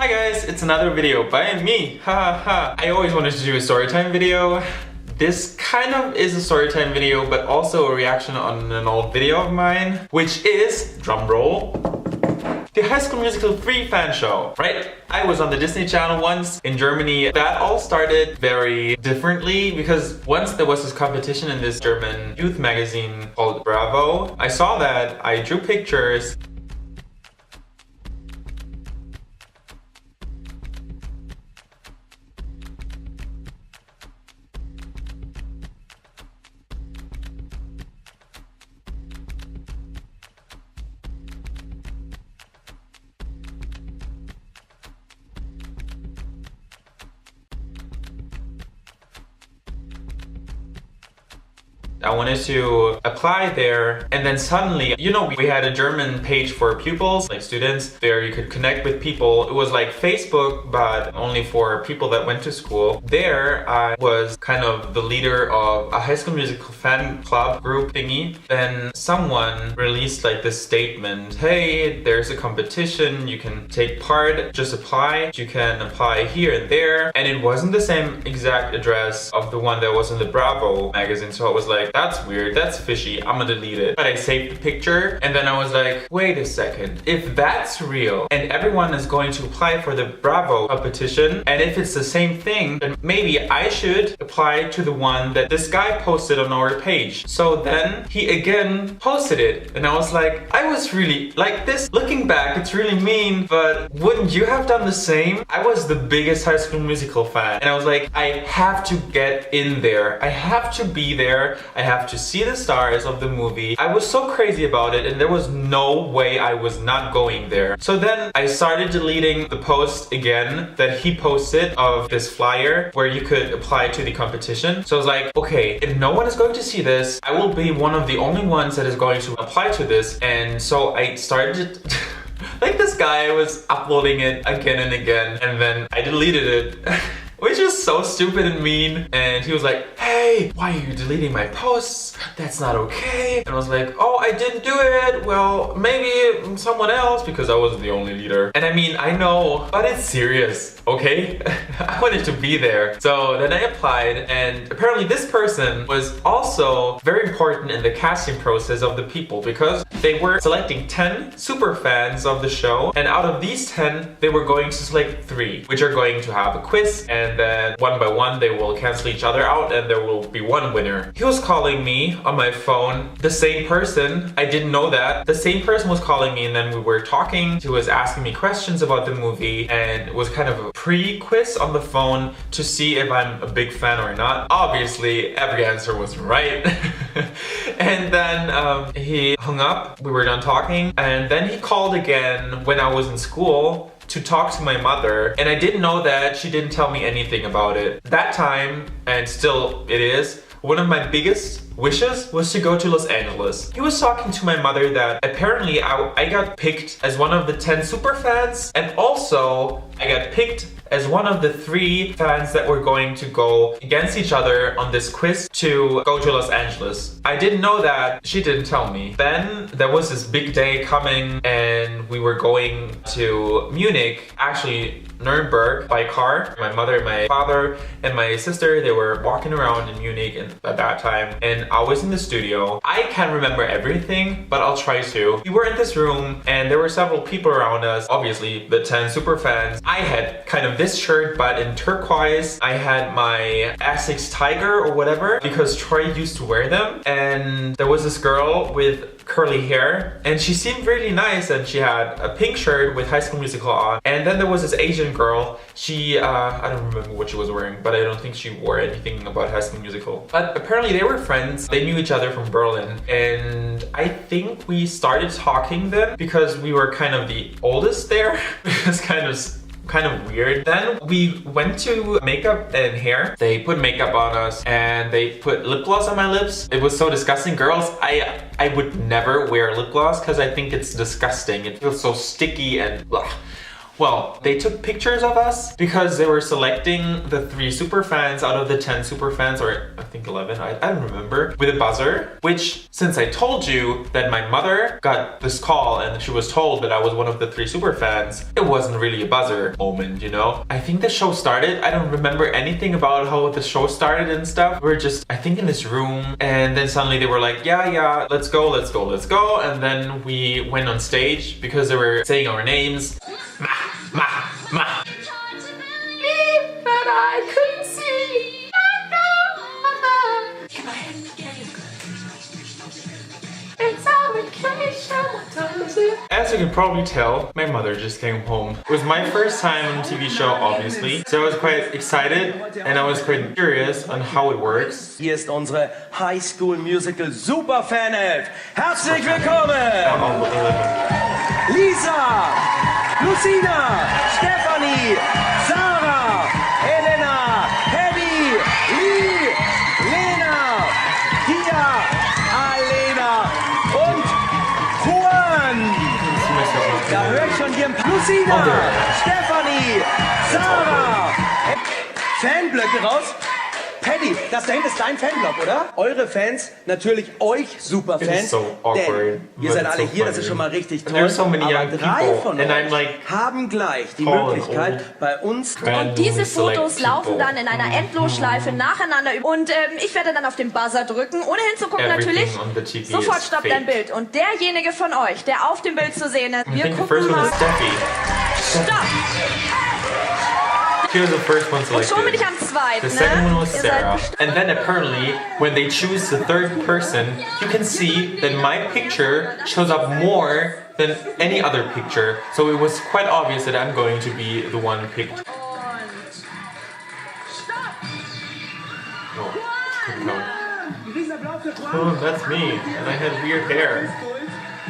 Hi guys, it's another video by me, ha ha. I always wanted to do a storytime video. This kind of is a storytime video, but also a reaction on an old video of mine, which is, drumroll, the High School Musical 3 fan show, right? I was on the Disney Channel once in Germany. That all started very differently because once there was this competition in this German youth magazine called Bravo. I saw that, I drew pictures. I wanted to apply there, and then suddenly, you know, we had a German page for pupils, like students. There you could connect with people. It was like Facebook, but only for people that went to school. There I was kind of the leader of a High School Musical fan club group thingy. Then someone released like this statement, hey, there's a competition, you can take part, just apply. You can apply here and there. And it wasn't the same exact address of the one that was in the Bravo magazine, so I was like, that's weird, that's fishy, I'm gonna delete it. But I saved the picture, and then I was like, wait a second, if that's real, and everyone is going to apply for the Bravo competition, and if it's the same thing, then maybe I should apply to the one that this guy posted on our page. So then he again posted it, and I was like, I was really, like this, looking back, it's really mean, but wouldn't you have done the same? I was the biggest High School Musical fan, and I was like, I have to get in there, I have to be there, I have to see the stars of the movie. I was so crazy about it, and there was no way I was not going there. So then I started deleting the post again that he posted of this flyer where you could apply to the competition. So I was like, okay, if no one is going to see this, I will be one of the only ones that is going to apply to this. And so I started like this guy was uploading it again and again, and then I deleted it. Which is so stupid and mean. And he was like, hey, why are you deleting my posts? That's not okay. And I was like, oh, I didn't do it. Well, maybe someone else, because I wasn't the only leader. And I mean, I know, but it's serious, okay? I wanted to be there. So then I applied, and apparently this person was also very important in the casting process of the people, because they were selecting 10 super fans of the show. And out of these 10, they were going to select 3, which are going to have a quiz, and then one by one they will cancel each other out, and there will be one winner. He was calling me on my phone, the same person. I didn't know that. The same person was calling me, and then we were talking. He was asking me questions about the movie, and it was kind of a pre-quiz on the phone to see if I'm a big fan or not. Obviously, every answer was right. And then he hung up. We were done talking, and then he called again when I was in school to talk to my mother, and I didn't know that. She didn't tell me anything about it. That time, and still it is, one of my biggest wishes was to go to Los Angeles. He was talking to my mother that apparently I got picked as one of the 10 super fans, and also I got picked as one of the 3 fans that were going to go against each other on this quiz to go to Los Angeles. I didn't know that. She didn't tell me. Then there was this big day coming, and we were going to Munich, actually Nuremberg, by car. My mother, my father, and my sister, they were walking around in Munich at that time, and I was in the studio. I can't remember everything, but I'll try to. We were in this room, and there were several people around us, obviously the 10 super fans. I had kind of this shirt, but in turquoise. I had my Essex Tiger or whatever, because Troy used to wear them. And there was this girl with curly hair, and she seemed really nice, and she had a pink shirt with High School Musical on. And then there was this Asian girl. She I don't remember what she was wearing, but I don't think she wore anything about High School Musical. But apparently they were friends. They knew each other from Berlin, and I think we started talking then because we were kind of the oldest there. It was kind of weird. Then we went to makeup and hair. They put makeup on us, and they put lip gloss on my lips. It was so disgusting. Girls, I would never wear lip gloss because I think it's disgusting. It feels so sticky and ugh. Well, they took pictures of us because they were selecting the 3 super fans out of the 10 super fans, or I think 11, I don't remember, with a buzzer, which, since I told you that my mother got this call and she was told that I was one of the 3 super fans, it wasn't really a buzzer moment, you know? I think the show started, I don't remember anything about how the show started and stuff. We were just, I think, in this room, and then suddenly they were like, yeah, let's go. And then we went on stage because they were saying our names. Ma. But I couldn't see. It's our vacation. As you can probably tell, my mother just came home. It was my first time on a TV show, obviously. So I was quite excited and I was quite curious on how it works. Hier ist unsere High School Musical Superfan-Elf. Herzlich willkommen! Lisa, Lucina, Stephanie, Sarah, Elena, Hedy, Lee, Lena, Pia, Alena und Juan. Da höre ich schon hier ein paar. Lucina, Stephanie, Sarah. Fanblöcke raus. Paddy, das da hinten ist dein Fanblock, oder? Eure Fans, natürlich euch Superfans. So awkward, denn ihr seid alle so hier, das ist schon mal richtig toll. So many young aber 3 von euch like, haben gleich die Möglichkeit, bei uns... Und diese Fotos laufen dann in einer Endlosschleife nacheinander. Und ich werde dann auf den Buzzer drücken, ohne hinzugucken natürlich. Sofort stoppt ein Bild. Und derjenige von euch, der auf dem Bild zu sehen ist, wir gucken mal... Stopp! She was the first one selected. Und schon bin ich am zweiten, the second one was Ihr Sarah. seid And then apparently, when they choose the 3rd person, you can see that my picture shows up more than any other picture. So it was quite obvious that I'm going to be the one picked. Oh, that's me. And I had weird hair.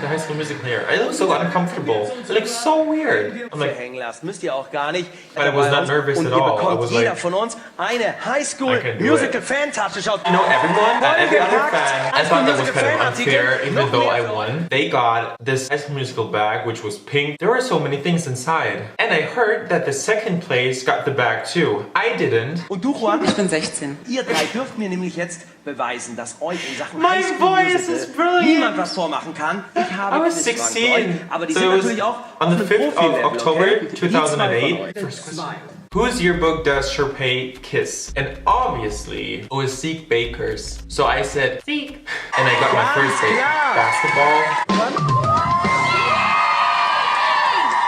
The High School Musical hair. I look so uncomfortable. It looks so weird. I'm like, hängen lasst, müsst ihr auch gar nicht. but I was not nervous und at ihr all. I bekommt was jeder like, von uns eine High School Musical Fan-Tasche. Schaut, you know, everyone, every other fan, I thought that was kind of unfair, even though I won. They got this High School Musical bag, which was pink. There were so many things inside. And I heard that the second place got the bag too. I didn't. Und du, Juan? Ich bin 16. Ihr 3 dürft mir nämlich jetzt beweisen, dass euch in Sachen My High School voice is Musical brilliant. niemand was vormachen kann. Ich habe I was Quizfragen 16. für euch, aber die So sind it was natürlich auch on the 5th of Profi-Level, October okay? Die 2 von 2008. euch. First question. Whose yearbook does Sharpay kiss? And obviously, it was Zeke Baker's. So I said, Zeke. And I got my first basketball.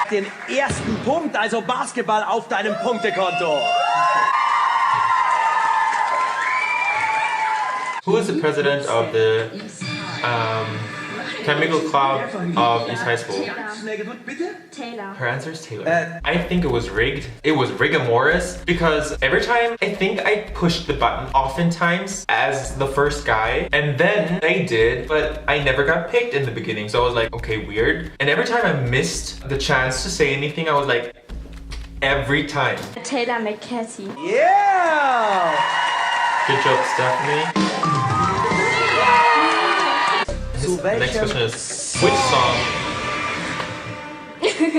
Den ersten Punkt, also Basketball auf deinem Punktekonto. Who is the president of the chemical club of East High School? Taylor. Her answer is Taylor. I think it was rigged. It was rigomorous because every time I think I pushed the button oftentimes as the first guy, and then I did, but I never got picked in the beginning. So I was like, okay, weird. And every time I missed the chance to say anything, I was like, every time. Taylor McCarthy. Yeah! Good job, Stephanie. The next question is, which song?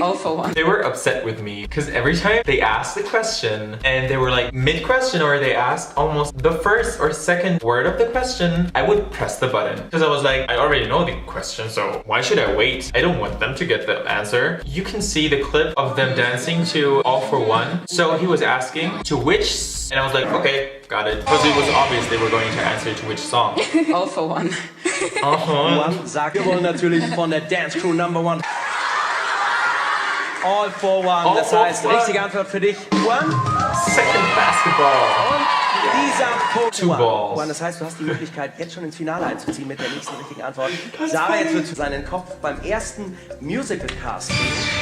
All for One. They were upset with me because every time they asked the question and they were like mid-question or they asked almost the first or second word of the question, I would press the button because I was like, I already know the question, so why should I wait? I don't want them to get the answer. You can see the clip of them dancing to All for One. So he was asking to which, and I was like, okay, got it. Because it was obvious they were going to answer to which song. All for One. Juan sagt, wir wollen natürlich von der Dance Crew Number 1. All for One, das heißt, richtige Antwort für dich, Juan. Second basketball. Und dieser Punkt, 2 balls. Juan, das heißt, du hast die Möglichkeit, jetzt schon ins Finale einzuziehen mit der nächsten richtigen Antwort. Sarah, jetzt wird seinen Kopf beim ersten Musical-Cast.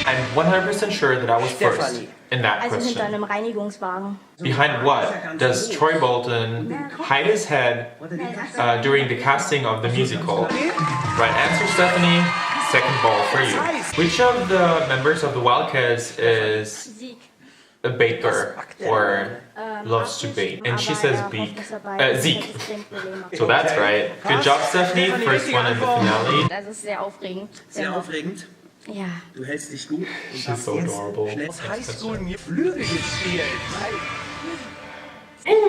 I'm 100% sure that I was first in that Also hinter question. einem Reinigungswagen. Behind what does Troy Bolton hide his head during the casting of the musical? Right answer, Stephanie. Second ball for you. Which of the members of the Wildcats is Zeke. a baker or loves to bake? And she says beak. Zeke. So that's right. Good job, Stephanie. First one in the finale. Das ist sehr aufregend. Sehr aufregend. Ja. Du hältst dich gut und She's hast so jetzt adorable. schnell Highschool mir Flügel gespielt.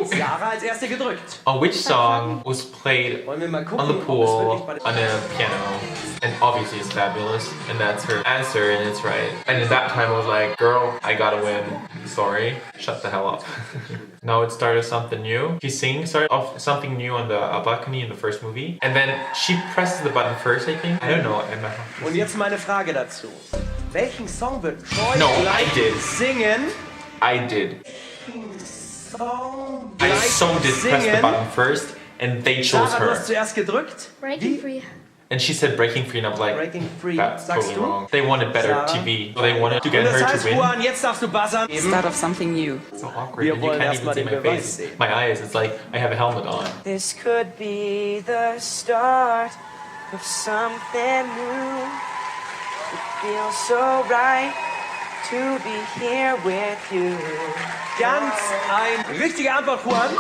Sarah als erste gedrückt. Oh, which song was played Wollen wir mal on gucken, the ob es pool wirklich bei on a piano? And obviously it's fabulous, and that's her answer, and it's right. And at that time I was like, girl, I gotta win. Sorry, shut the hell up. Now it started something new. She's singing started off something new on the balcony in the first movie. And then she presses the button first, I think. I don't know. Und jetzt meine Frage dazu. Welchen Song wird Troy I did. singen? I did. Song I so did press the button first, and they chose Sarah, du her. hast zuerst gedrückt. Breaking Free. And she said breaking free, and I was like, Breaking Free. that's Sagst totally du? wrong. They wanted better Sarah? TV. So they wanted to Und get das her to heißt, win. Juan, jetzt darfst du buzzern. Start of something new. It's so awkward. Wir And you wollen can't erst even mal see den my Beweis face. sehen. My eyes, it's like I have a helmet on. This could be the start of something new. It feels so right to be here with you. Ganz richtige Antwort, Juan.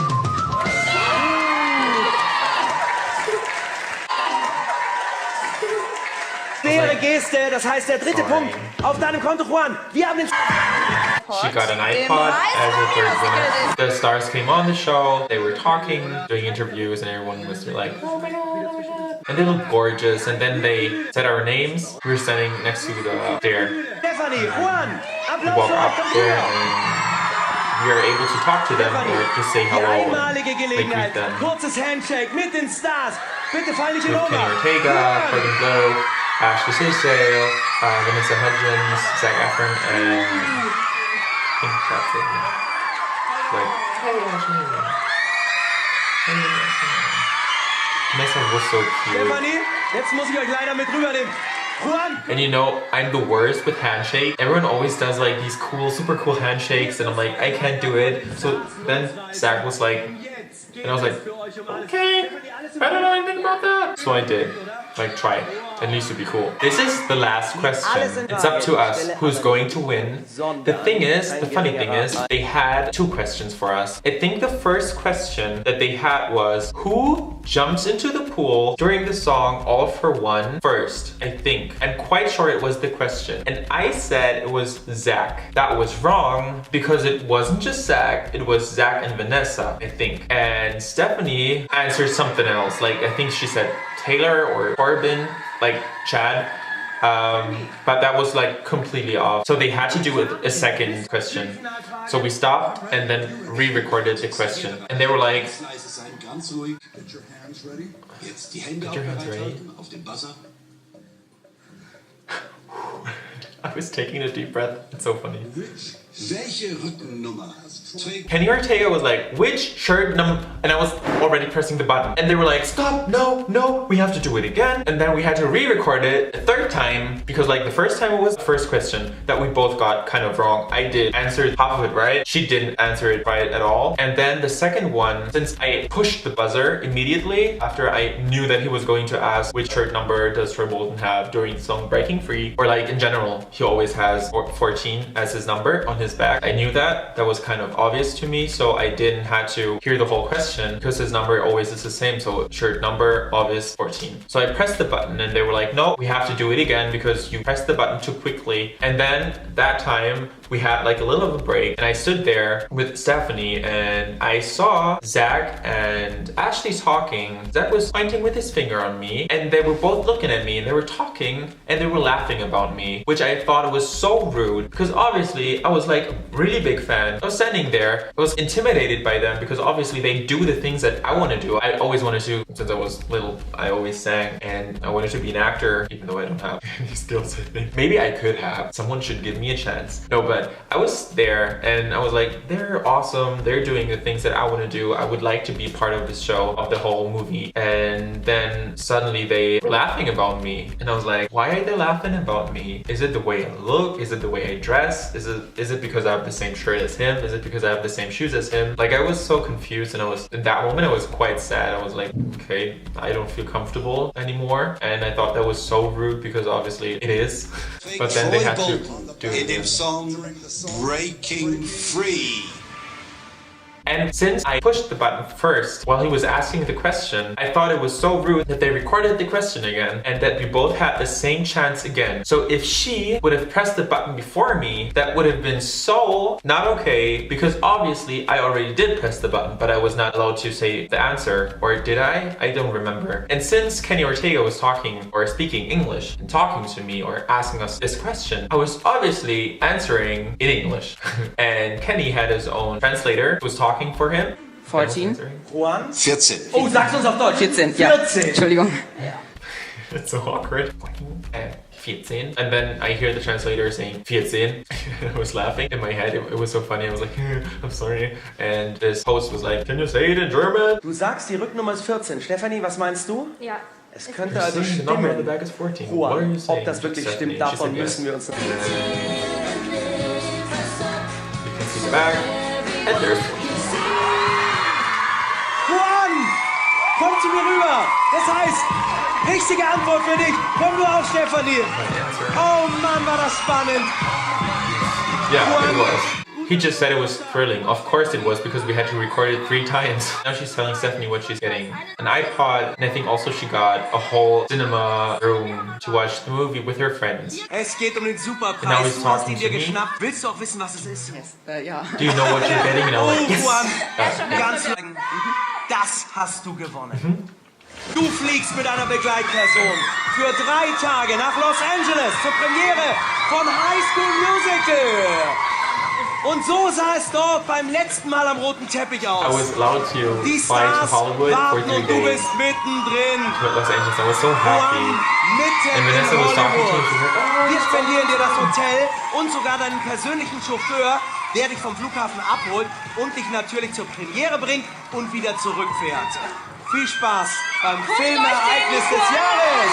Faire Geste, das heißt der dritte Punkt auf deinem Konto, Juan. Wir haben den... She got an iPod as a third winner. The stars came on the show. They were talking, doing interviews, and everyone was like, oh my god. And they looked gorgeous. And then they said our names. We were standing next to the stair. Stephanie, Juan, We Applaus walk für up euch. there and we are able to talk to them or just say Die hello einmalige and like, Gelegenheit. greet them. Kurzes Handshake mit den Stars. Bitte fall nicht in With Kenny Ohnmacht. Ortega, Corbin Blow, Ashley Tisdale, Vanessa Hudgens, Zac Efron, and I think that's it. Like, hey Ashley. Hey Ashley. Vanessa was so cute. Stephanie, jetzt muss ich euch leider mit rübernehmen. Juan! And you know, I'm the worst with handshake. Everyone always does like these cool, super cool handshakes, and I'm like, I can't do it. So then Zach was like, and I was like, okay, I don't know anything about that. So I did. Like, try it. At least it'd be cool. This is the last question. It's up to us who's going to win. The thing is, the funny thing is, they had two questions for us. I think the first question that they had was, who jumps into the pool during the song All for One first? I think. I'm quite sure it was the question. And I said it was Zach. That was wrong because it wasn't just Zach, it was Zach and Vanessa, I think. And Stephanie answered something else. Like, I think she said Taylor or Corbin, like Chad. But that was like completely off. So they had to do a second question. So we stopped and then re-recorded the question. And they were like, Ganz ruhig. Get your hands ready. Jetzt die Hände Get your hands ready. halten auf den Buzzer. I was taking a deep breath. It's so funny. Welche Rückennummer trägt Kenny Ortega was like, which shirt number? And I was already pressing the button. And they were like, stop, no, we have to do it again. And then we had to re-record it a third time because like the first time it was the first question that we both got kind of wrong. I did answer half of it right. She didn't answer it right at all. And then the second one, since I pushed the buzzer immediately after I knew that he was going to ask which shirt number does Troy Bolton have during the song Breaking Free, or like in general, he always has 14 as his number on his back. I knew that was kind of obvious to me, so I didn't have to hear the whole question because his number always is the same. So shirt number, obvious, 14. So I pressed the button and they were like, no, we have to do it again because you pressed the button too quickly. And then that time we had like a little of a break and I stood there with Stephanie and I saw Zach and Ashley talking. Zach was pointing with his finger on me and they were both looking at me and they were talking and they were laughing about me, which I thought was so rude because obviously I was like a really big fan. I was standing there, I was intimidated by them because obviously they do the things that I want to do. I always wanted to, since I was little, I always sang and I wanted to be an actor, even though I don't have any skills, I think. Maybe I could have. Someone should give me a chance. No, but I was there and I was like, they're awesome. They're doing the things that I want to do. I would like to be part of this show, of the whole movie. And then suddenly they were laughing about me. And I was like, why are they laughing about me? Is it the way I look? Is it the way I dress? Is it because I have the same shirt as him? Is it because I have the same shoes as him? Like I was so confused and I was, in that moment I was quite sad. I was like, okay, I don't feel comfortable anymore. And I thought that was so rude because obviously it is. But then they had to do in dem it. Song Breaking Free? And since I pushed the button first while he was asking the question, I thought it was so rude that they recorded the question again and that we both had the same chance again. So if she would have pressed the button before me, that would have been so not okay, because obviously I already did press the button, but I was not allowed to say the answer. Or did I? I don't remember. And since Kenny Ortega was talking or speaking English and talking to me or asking us this question, I was obviously answering in English. And Kenny had his own translator who was talking for him. 14. Juan? 14. Oh, sag's uns auf Deutsch. 14, ja. 14. Entschuldigung. It's so awkward. 14. And then I hear the translator saying 14. I was laughing in my head. It was so funny. I was like, I'm sorry. And this host was like, can you say it in German? Du sagst, die Rücknummer ist 14. Stefanie, was meinst du? Ja. Es könnte also The number on the stimmen. back is 14. What are Juan, you saying? ob das wirklich Stephanie? stimmt, She davon said yes. müssen wir uns... You can see the back. And there's 14. Juan! Komm zu mir rüber! Das heißt, richtige Antwort für dich. Komm nur auf, Stefanie. My answer. Oh Mann, war das spannend. Yeah, Juan. it was. He just said it was thrilling. Of course it was, because we had to record it 3 times. Now she's telling Stephanie what she's getting. An iPod, and I think also she got a whole cinema room to watch the movie with her friends. Es geht den Now Superpreis. he's Du hast talking ihn dir to me. geschnappt. Willst du auch wissen, was es ist? Ja. Do you know what you're getting? And I'm like, yes! Juan, ganz lang. Das hast du gewonnen. Du fliegst mit einer Begleitperson für 3 Tage nach Los Angeles zur Premiere von High School Musical. Und so sah es dort beim letzten Mal am roten Teppich I aus. was allowed to Die fly to Stars Hollywood for warten 3 und du days bist mittendrin. to Los Angeles. I was so happy. Juan, mitten And in Vanessa was talking to me. Hollywood. She's like, oh, Wir spendieren dir das Hotel und sogar deinen persönlichen Chauffeur, der dich vom Flughafen abholt und dich natürlich zur Premiere bringt und wieder zurückfährt. Viel Spaß beim Filmereignis des Jahres!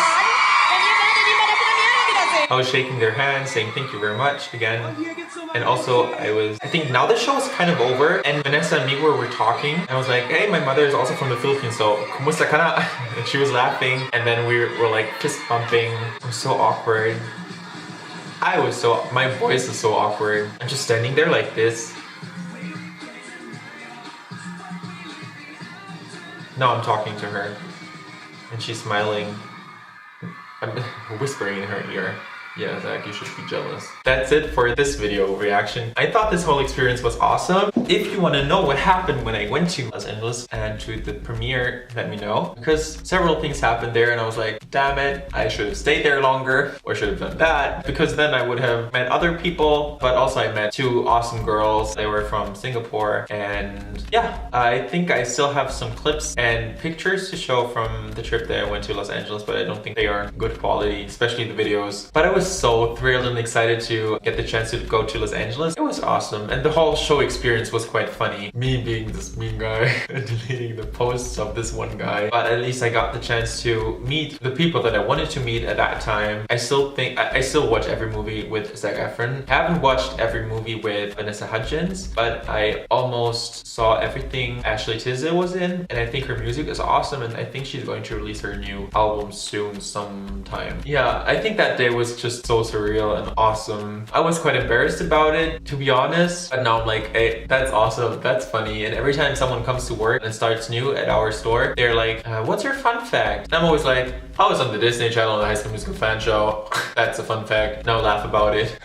Und ihr werdet ihn bei der Premiere wiedersehen. I was shaking their hands, saying thank you very much again. And also I think now the show is kind of over, and Vanessa and Miguel were talking. I was like, hey, my mother is also from the Philippines, so kumusta ka na? And she was laughing, and then we were like fist bumping. It was so awkward. My voice is so awkward. I'm just standing there like this. Now I'm talking to her, and she's smiling. I'm whispering in her ear. Yeah, Zach, you should be jealous. That's it for this video reaction. I thought this whole experience was awesome. If you want to know what happened when I went to Los Angeles and to the premiere, let me know. Because several things happened there and I was like, damn it, I should have stayed there longer or should have done that. Because then I would have met other people, but also I met 2 awesome girls. They were from Singapore, and yeah, I think I still have some clips and pictures to show from the trip that I went to Los Angeles, but I don't think they are good quality, especially the videos. But I was so thrilled and excited to get the chance to go to Los Angeles. It was awesome, and the whole show experience was quite funny. Me being this mean guy and deleting the posts of this one guy, but at least I got the chance to meet the people that I wanted to meet at that time. I still watch every movie with Zac Efron. I haven't watched every movie with Vanessa Hudgens, but I almost saw everything Ashley Tisdale was in, and I think her music is awesome, and I think she's going to release her new album soon sometime. Yeah, I think that day was just so surreal and awesome. I was quite embarrassed about it, to be honest, but now I'm like, hey, that's awesome, that's funny. And every time someone comes to work and starts new at our store, they're like, what's your fun fact? And I'm always like, I was on the Disney Channel, the High School Musical fan show. That's a fun fact. Now laugh about it.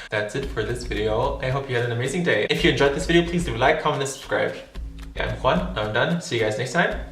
That's it for this video. I hope you had an amazing day. If you enjoyed this video, please do like, comment, and subscribe. Yeah, I'm Juan. Now I'm done. See you guys next time.